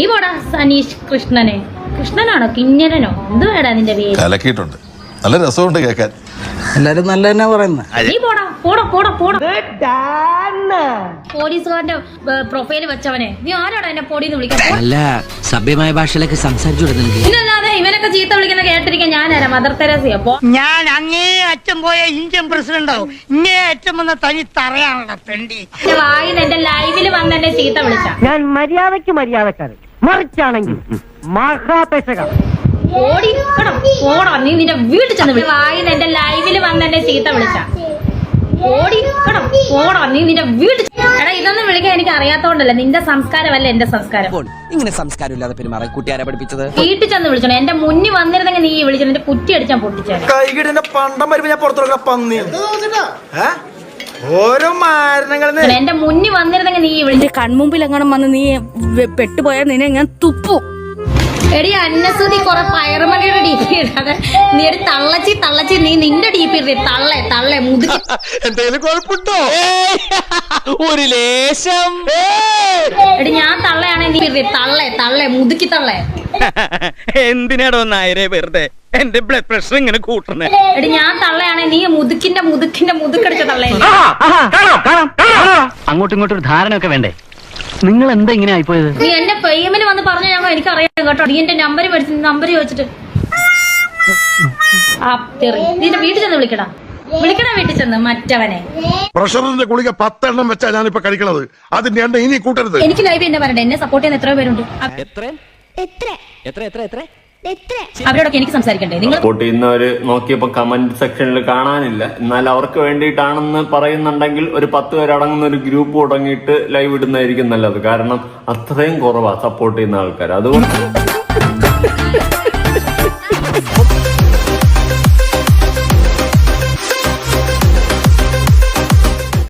ഈ പോടാ സനീഷ് കൃഷ്ണനാണോ കിഞ്ഞരനോ എന്ത് വേടാ നിന്റെ പേര്? കലക്കിയിട്ടുണ്ട്, നല്ല രസമുണ്ട് കേൾക്കാൻ. എല്ലാരും നല്ല തന്നെ പറയുന്നത്. നീ പോടാ പോടാ പോടാ പോടാ. പോലീസുകാരന്റെ പ്രൊഫൈല് വെച്ചവനെ നീ ആരാടാ എന്നെ പൊടിന്ന് വിളിക്കാൻ? നല്ല സഭ്യമായ ഭാഷയിലൊക്കെ സംസാരിച്ചു കൊടുക്കുന്നത്. ഇന്നല്ലാതെ ഇവനൊക്കെ ചീത്ത വിളിക്കുന്ന കേട്ടിരിക്കാൻ ഞാനാരാ മദർ തെരേസയോ? ഞാൻ അങ്ങേ അറ്റം പോയ ഇന്ത്യൻ പ്രസിഡന്റ് ആവും, ഇങ്ങേ അറ്റം വന്ന തനി തറയാണല്ലോ പെണ്ടി. വായിന്ന് എന്റെ ലൈവില് വന്ന് എന്നെ ചീത്ത വിളിച്ച ഞാൻ മര്യാദക്കാരൻ, മറിച്ചാണെങ്കിൽ മഹാപേശക. പോടാ നീ നിന്റെ വീട്ടിൽ ചെന്ന് വിളി. വായിന്ന് എന്റെ ലൈവില് വന്ന് എന്നെ ചീത്ത വിളിച്ച പോടാ നീ നിന്റെ വീട്ടിൽ. എടാ ഇതൊന്നും വിളിക്കാൻ എനിക്ക് അറിയാത്തോണ്ടല്ല, നിന്റെ സംസ്കാരമല്ല എന്റെ സംസ്കാരം. ഇങ്ങനെ സംസ്കാരമില്ലാതെ പെരുമാറാൻ കൂട്ടുകാരെ പഠിപ്പിച്ചത്. വീട്ടിൽ ചെന്ന് വിളിച്ചോ. എന്റെ മുന്നിൽ വന്നിരുന്നെങ്കിൽ നീ വിളിച്ചോ, എന്റെ കുറ്റി അടിച്ചാൻ പൊട്ടിച്ചേ. പണ്ടം വരുമ്പോ ഞാൻ പുറത്തുള്ള പന്നി ഓരോ മാരണങ്ങൾ എന്റെ മുന്നിൽ വന്നിരുന്നെങ്കിൽ നീ വിളിച്ച. കൺമുമ്പിൽ എങ്ങനെ വന്ന് നീ പെട്ടുപോയാൽ നിന്നെ ഞാൻ തുപ്പും. എടി അന്നസുതി കൊറേ പയറുമണിയുടെ ഡി പി ഇടാതെ നീ ഒരു തള്ളച്ചി നീ നിന്റെ ഡി പി ഇടേ. തള്ളേ മുതുക്കി. എന്തെങ്കിലും കുഴപ്പമുണ്ടോ? ഒരു ലേശം. എടി ഞാൻ തള്ളയാണെ നീ ഇടേ. തള്ളേ മുതുക്കി തള്ളേ. എന്തിനാടോ നായരെ വെറുതെ എന്റെ ബ്ലഡ് പ്രഷർ ഇങ്ങനെ കൂട്ടണേ? എടി ഞാൻ തള്ളയാണെ നീ മുതുക്കിന്റെ മുതുക്കടിച്ച തള്ളേ. അങ്ങോട്ടും ഇങ്ങോട്ടും ഒരു ധാരണ ഒക്കെ വേണ്ടേ? നിങ്ങൾ എന്താ ഇങ്ങനെ ആയിപ്പോയത്? നീ എന്റെ പെയ്യമിന് വന്ന് പറഞ്ഞ ഞങ്ങൾ എനിക്കറിയാം കേട്ടോ. നീ എന്റെ നമ്പർ ചോദിച്ചിട്ട് നിന്റെ വീട്ടിൽ ചെന്ന് വിളിക്കടാ വീട്ടിൽ ചെന്ന് മറ്റവനെ. പ്രഷറിന്റെ ഗുളിക 10 എണ്ണം വെച്ചാ ഞാനിപ്പോ കഴിക്കണത്. അതിന്റെ എണ്ണ ഇനി കൂട്ടരുത്. എനിക്ക് ലൈവ് എന്നെ പറയണ്ട. എന്നെ സപ്പോർട്ട് ചെയ്യുന്ന എത്രയോ പേരുണ്ട്. അവരോടൊക്കെ എനിക്ക് സംസാരിക്കണ്ടേ? നിങ്ങൾ സപ്പോർട്ട് ചെയ്യുന്നവര് നോക്കിയപ്പോ കമന്റ് സെക്ഷനിൽ കാണാനില്ല. എന്നാൽ അവർക്ക് വേണ്ടിയിട്ടാണെന്ന് പറയുന്നുണ്ടെങ്കിൽ ഒരു 10 പേരടങ്ങുന്ന ഒരു ഗ്രൂപ്പ് തുടങ്ങിയിട്ട് ലൈവ് ഇടുന്നതായിരിക്കും നല്ലത്. കാരണം അത്രയും കുറവാ സപ്പോർട്ട് ചെയ്യുന്ന ആൾക്കാർ. അതുകൊണ്ട്